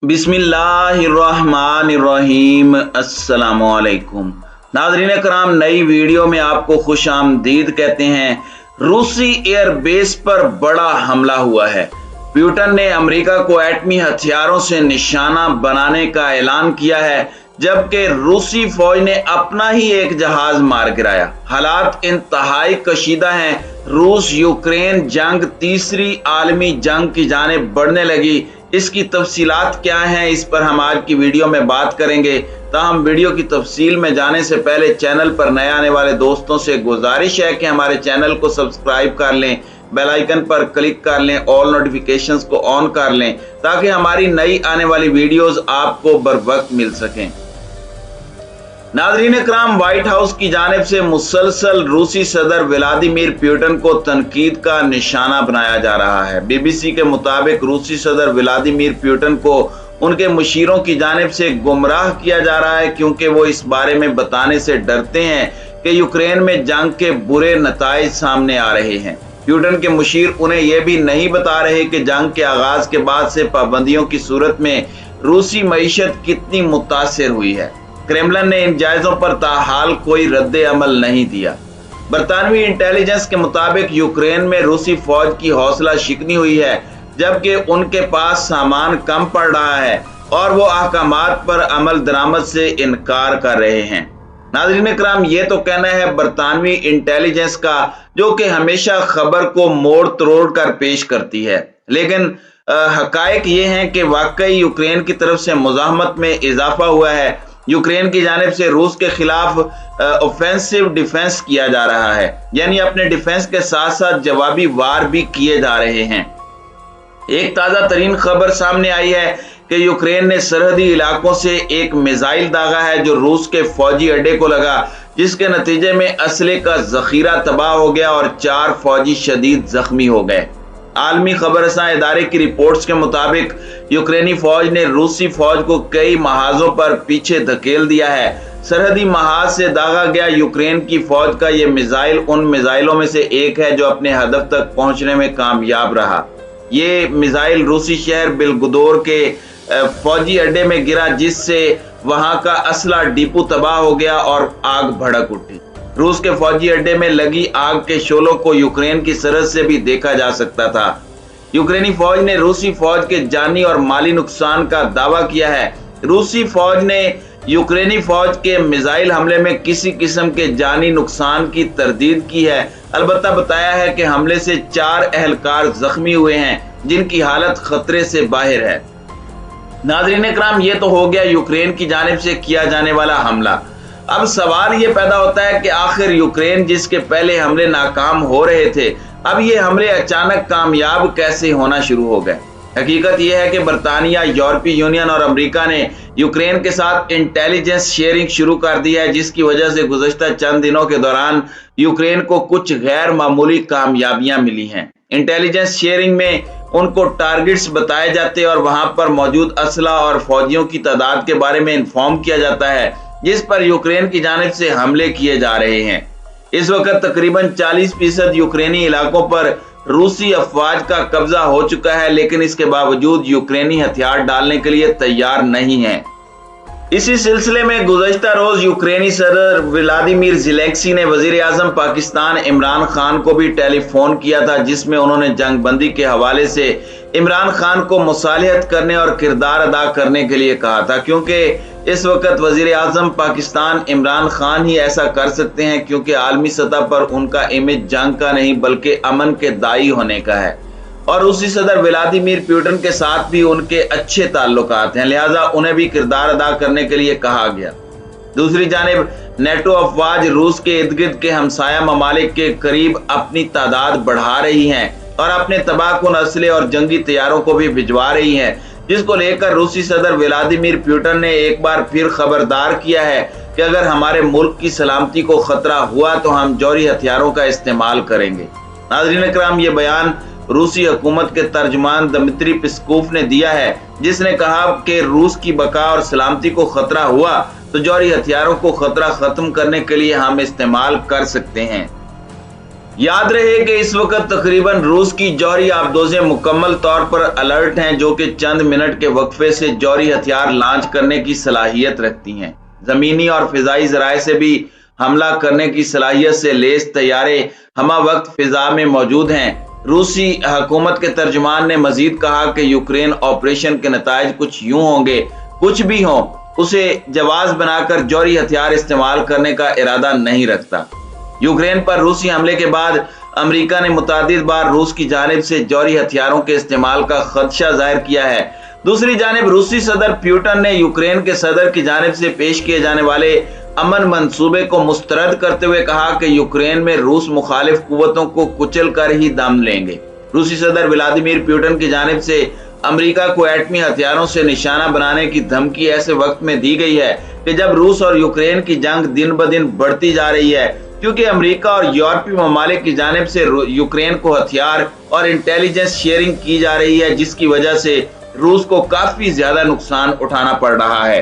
बिस्मिल्लाहिर्रहमानिर्रहीम। अस्सलामुअलैकुम नाज़रीन कराम, नई वीडियो में आपको खुश आमदीद कहते हैं। रूसी एयर बेस पर बड़ा हमला हुआ है। पुतिन ने अमेरिका को एटमी हथियारों से निशाना बनाने का ऐलान किया है, जबकि रूसी फौज ने अपना ही एक जहाज मार गिराया। हालात इंतहाई कशीदा हैं। रूस यूक्रेन जंग तीसरी आलमी जंग की जानिब बढ़ने लगी। इसकी तफसीलात क्या हैं, इस पर हम आज की वीडियो में बात करेंगे। ताहम वीडियो की तफसील में जाने से पहले चैनल पर नए आने वाले दोस्तों से गुजारिश है कि हमारे चैनल को सब्सक्राइब कर लें, बेल आइकन पर क्लिक कर लें, ऑल नोटिफिकेशंस को ऑन कर लें ताकि हमारी नई आने वाली वीडियोस आपको बर वक्त मिल सकें। नाज़रीन इकराम, व्हाइट हाउस की जानिब से मुसलसल रूसी सदर व्लादिमीर पुतिन को तनकीद का निशाना बनाया जा रहा है। बीबीसी के मुताबिक रूसी सदर व्लादिमीर पुतिन को उनके मुशीरों की जानिब से गुमराह किया जा रहा है, क्योंकि वो इस बारे में बताने से डरते हैं कि यूक्रेन में जंग के बुरे नताइज सामने आ रहे हैं। पुतिन के मुशीर उन्हें यह भी नहीं बता रहे कि जंग के आगाज के बाद से पाबंदियों की सूरत में रूसी मईशत कितनी मुतासिर हुई है। क्रेमलिन ने इन जायजों पर ताहाल कोई रद्द अमल नहीं दिया। बरतानवी इंटेलिजेंस के मुताबिक यूक्रेन में रूसी फौज की हौसला शिकनी हुई है, जबकि उनके पास सामान कम पड़ रहा है और वो अहकामात पर अमल दरामद से इनकार कर रहे हैं। नाज़रीन इकराम, ये तो कहना है बरतानवी इंटेलिजेंस का, जो कि हमेशा खबर को मोड़ तोड़ कर पेश करती है, लेकिन हकायक ये हैं कि वाकई यूक्रेन की तरफ से मुज़ाहमत में इजाफा हुआ है। यूक्रेन की जानिब से रूस के खिलाफ ऑफेंसिव डिफेंस किया जा रहा है, यानी अपने डिफेंस के साथ साथ जवाबी वार भी किए जा रहे हैं। एक ताज़ा तरीन खबर सामने आई है कि यूक्रेन ने सरहदी इलाकों से एक मिसाइल दागा है जो रूस के फौजी अड्डे को लगा, जिसके नतीजे में असले का जखीरा तबाह हो गया और 4 फौजी शदीद जख्मी हो गए। आलमी खबरसां इदारे की रिपोर्ट्स के मुताबिक यूक्रेनी फौज ने रूसी फौज को कई महाजों पर पीछे धकेल दिया है। सरहदी महाज से दागा गया यूक्रेन की फौज का यह मिसाइल उन मिसाइलों में से एक है जो अपने हदफ तक पहुंचने में कामयाब रहा। ये मिसाइल रूसी शहर बिलगुदोर के फौजी अड्डे में गिरा, जिससे वहां का असला डिपो तबाह हो गया और आग भड़क उठी। रूस के फौजी अड्डे में लगी आग के शोलों को यूक्रेन की सरहद से भी देखा जा सकता था। यूक्रेनी फौज ने रूसी फौज के जानी और माली नुकसान का दावा किया है। रूसी फौज ने यूक्रेनी फौज के मिसाइल हमले में किसी किस्म के जानी नुकसान की तरदीद की है। अलबत्ता बताया है कि हमले से 4 एहलकार जख्मी हुए हैं, जिनकी हालत खतरे से बाहर है। नाज़रीन इकराम, ये तो हो गया यूक्रेन की जानिब से किया जाने वाला हमला। अब सवाल ये पैदा होता है कि आखिर यूक्रेन, जिसके पहले हमले नाकाम हो रहे थे, अब ये हमले अचानक कामयाब कैसे होना शुरू हो गए। हकीकत यह है कि बरतानिया, यूरोपीय यूनियन और अमेरिका ने यूक्रेन के साथ इंटेलिजेंस शेयरिंग शुरू कर दी है, जिसकी वजह से गुज़श्ता चंद दिनों के दौरान यूक्रेन को कुछ गैर मामूली कामयाबियां मिली हैं। इंटेलिजेंस शेयरिंग में उनको टारगेट्स बताए जाते और वहां पर मौजूद असला और फौजियों की तादाद के बारे में इन्फॉर्म किया जाता है, जिस पर यूक्रेन की जानिब से हमले किए जा रहे हैं। इस वक्त तकरीबन 40% यूक्रेनी इलाकों पर रूसी अफवाज का कब्जा हो चुका है, लेकिन इसके बावजूद यूक्रेनी हथियार डालने के लिए तैयार नहीं है। इसी सिलसिले में गुज़श्ता रोज यूक्रेनी सदर व्लादिमीर ज़ेलेंस्की ने वजीर आज़म पाकिस्तान इमरान खान को भी टेलीफोन किया था, जिसमें उन्होंने जंगबंदी के हवाले से इमरान खान को मुसालिहत करने और किरदार अदा करने के लिए कहा था, क्योंकि इस वक्त वजीर आज़म पाकिस्तान इमरान खान ही ऐसा कर सकते हैं, क्योंकि आलमी सतह पर उनका इमेज जंग का नहीं बल्कि अमन के दाई होने का है और रूसी सदर व्लादिमीर पुतिन के साथ भी उनके अच्छे ताल्लुकात हैं, लिहाजा उन्हें भी किरदार अदा करने के लिए कहा गया। दूसरी जानिब नेटो अफवाज रूस के इर्द गिर्द के हमसाया ममालिक के करीब अपनी तादाद बढ़ा रही हैं और अपने तबाहकुन असले और जंगी तैयारों को भी भिजवा रही हैं, जिसको लेकर रूसी सदर व्लादिमीर पुतिन ने एक बार फिर खबरदार किया है कि अगर हमारे मुल्क की सलामती को खतरा हुआ तो हम जौहरी हथियारों का इस्तेमाल करेंगे। नाज़रीन इकराम, ये बयान रूसी हुकूमत के तर्जुमान दमित्री पेस्कोव ने दिया है, जिसने कहा कि रूस की बका और सलामती को खतरा हुआ तो जौहरी हथियारों को खतरा खत्म करने के लिए हम इस्तेमाल कर सकते हैं। याद रहे कि इस वक्त तकरीबन रूस की जौहरी आबदोजें मुकम्मल तौर पर अलर्ट हैं, जो कि चंद मिनट के वक्फे से जौहरी हथियार लॉन्च करने की सलाहियत रखती हैं। जमीनी और फिजाई जराए से भी हमला करने की सलाहियत से लेस तैयारे हमा वक्त फिजा में मौजूद हैं। रूसी हुकूमत के तर्जुमान ने मजीद कहा कि यूक्रेन ऑपरेशन के नताइज कुछ यूं होंगे, कुछ भी हो उसे जवाज बनाकर जौहरी हथियार इस्तेमाल करने का इरादा नहीं रखता। यूक्रेन पर रूसी हमले के बाद अमेरिका ने मुतादिद बार रूस की जानिब से जौहरी हथियारों के इस्तेमाल का खदशा जाहिर किया है। दूसरी जानिब रूसी सदर प्यूटन ने यूक्रेन के सदर की जानिब से पेश किए जाने वाले अमन मंसूबे को मुस्तरद करते हुए कहा कि यूक्रेन में रूस मुखालिफ कुव्वतों को कुचल कर ही दम लेंगे। रूसी सदर व्लादिमीर पुतिन की जानिब से अमेरिका को एटमी हथियारों से निशाना बनाने की धमकी ऐसे वक्त में दी गई है कि जब रूस और यूक्रेन की जंग दिन ब दिन बढ़ती जा रही है, क्योंकि अमेरिका और यूरोपीय ममालिक की जानिब से यूक्रेन को हथियार और इंटेलिजेंस शेयरिंग की जा रही है, जिसकी वजह से रूस को काफी ज्यादा नुकसान उठाना पड़ रहा है।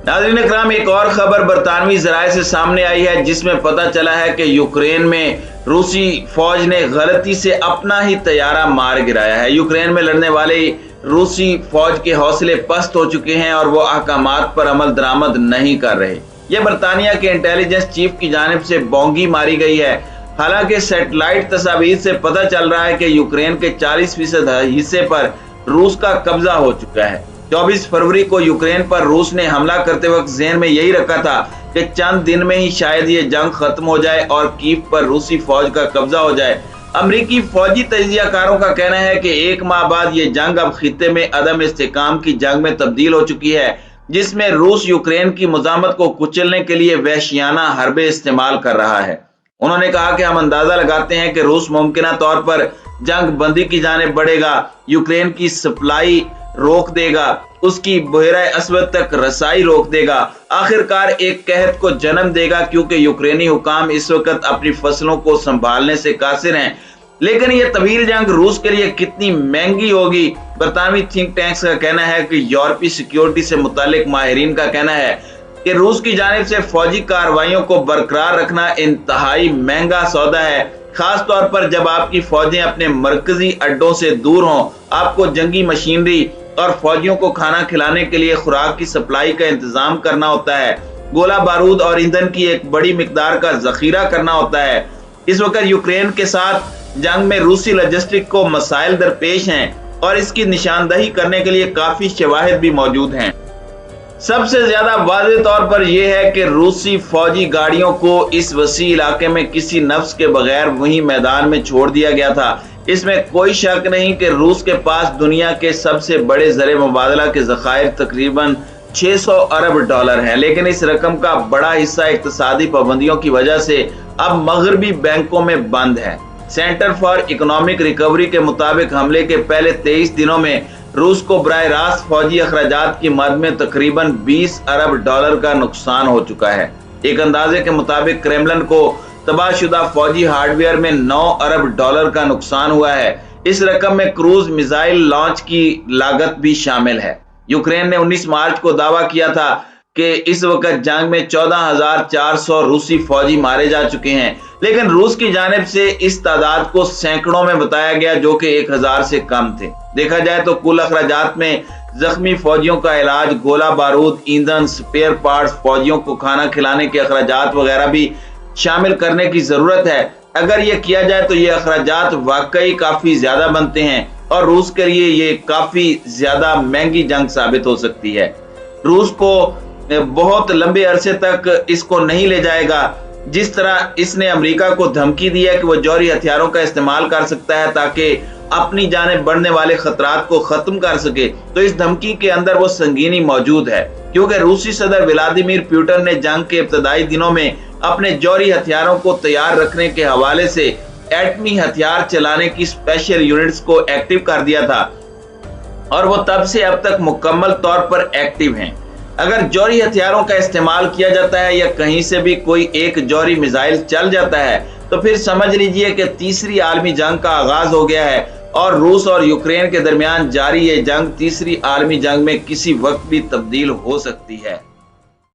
नाज़रीन इकराम, एक और खबर बरतानवी जराए से सामने आई है, जिसमें पता चला है कि यूक्रेन में रूसी फौज ने गलती से अपना ही तैयारा मार गिराया है। यूक्रेन में लड़ने वाले रूसी फौज के हौसले पस्त हो चुके हैं और वो अहकामात पर अमल दरामद नहीं कर रहे। यह बरतानिया के इंटेलिजेंस चीफ की जानिब से बोंगी मारी गई है। हालांकि सैटेलाइट तस्वीर से पता चल रहा है कि यूक्रेन के 40% हिस्से पर रूस का कब्जा हो चुका है। 24 फरवरी को यूक्रेन पर रूस ने हमला करते वक्त ज़हन में यही रखा था कि चंद दिन में ही शायद ये जंग खत्म हो जाए और कीव पर रूसी फौज का कब्जा हो जाए। अमरीकी फौजी तजियाकारों का कहना है कि एक माह बाद ये जंग अब खित्ते में अदम इस्तेकाम की जंग में तब्दील हो चुकी है, जिसमें रूस यूक्रेन की मुजामत को कुचलने के लिए वहशियाना हरबे इस्तेमाल कर रहा है। उन्होंने कहा कि हम अंदाजा लगाते हैं कि रूस मुमकिना तौर पर जंग बंदी की जानिब बढ़ेगा, यूक्रेन की सप्लाई रोक देगा, उसकी बहरा अस्वद तक रसाई रोक देगा, आखिरकार एक कहत को जन्म देगा, क्योंकि यूक्रेनी हुकाम इस वक्त अपनी फसलों को संभालने से कासिर हैं। लेकिन यह तवील जंग रूस के लिए कितनी महंगी होगी। बरतानवी थिंक टैंक्स का कहना है कि यूरोपीय सिक्योरिटी से मुतालिक माहिरीन का कहना है कि रूस की जानिब से फौजी कार्रवाइयों को बरकरार रखना इंतहाई महंगा सौदा है, खास तौर पर जब आपकी फौजें अपने मरकजी अड्डों से दूर हों। आपको जंगी मशीनरी और फौजियों को खाना खिलाने के लिए खुराक की सप्लाई का इंतजाम करना होता है, गोला बारूद और ईंधन की एक बड़ी मिकदार का जखीरा करना होता है। इस वक्त यूक्रेन के साथ जंग में रूसी लॉजिस्टिक को मसाइल दरपेश हैं और इसकी निशानदही करने के लिए काफी शवाहिद भी मौजूद हैं। सबसे ज्यादा वाज़ेह तौर पर यह है कि रूसी फौजी गाड़ियों को इस वसी इलाके में किसी नफ्स के बगैर वहीं मैदान में छोड़ दिया गया था। इसमें कोई शक नहीं कि रूस के पास दुनिया के सबसे बड़े ज़र मुबादला के ज़खायर तकरीबन 600 अरब डॉलर हैं, लेकिन इस रकम का बड़ा हिस्सा इक्तिसादी पाबंदियों की वजह से अब मगरबी बैंकों में बंद है। सेंटर फॉर इकोनॉमिक रिकवरी के मुताबिक हमले के पहले 23 दिनों में रूस को बराह रास्त फौजी अखराजात की मद में तकरीबन 20 अरब डॉलर का नुकसान हो चुका है। एक अंदाजे के मुताबिक क्रेमलिन को तबाहशुदा फौजी हार्डवेयर में 9 अरब डॉलर का नुकसान हुआ है। इस रकम में क्रूज मिसाइल लॉन्च की लागत भी शामिल है। यूक्रेन ने 19 मार्च को दावा किया था कि इस वक्त जंग में 14,400 रूसी फौजी मारे जा चुके हैं, लेकिन रूस की जानिब से इस तादाद को सैकड़ों में बताया गया, जो कि 1000 से कम थे। देखा जाए तो कुल अखराजात में जख्मी फौजियों का इलाज, गोला बारूद, ईंधन, स्पेयर पार्ट्स, फौजियों को खाना खिलाने के अखराजात वगैरह भी शामिल करने की जरूरत है। अगर ये किया जाए तो ये अखराजात वाकई काफी ज्यादा बनते हैं और रूस के लिए ये काफी ज्यादा महंगी जंग साबित हो सकती है। रूस को बहुत लंबे अरसे तक इसको नहीं ले जाएगा। जिस तरह इसने अमेरिका को धमकी दी है कि वो जौहरी हथियारों का इस्तेमाल कर सकता है ताकि अपनी जानिब बढ़ने वाले खतरात को खत्म कर सके, तो इस धमकी के अंदर वो संगीनी मौजूद है, क्योंकि रूसी सदर व्लादिमीर पुतिन ने जंग के इब्तदाई दिनों में अपने जौहरी हथियारों को तैयार रखने के हवाले से एटमी हथियार चलाने की स्पेशल यूनिट्स को एक्टिव कर दिया था और वो तब से अब तक मुकम्मल तौर पर एक्टिव हैं। अगर जौहरी हथियारों का इस्तेमाल किया जाता है या कहीं से भी कोई एक जौहरी मिसाइल चल जाता है, तो फिर समझ लीजिए कि तीसरी आलमी जंग का आगाज हो गया है और रूस और यूक्रेन के दरमियान जारी ये जंग तीसरी आलमी जंग में किसी वक्त भी तब्दील हो सकती है।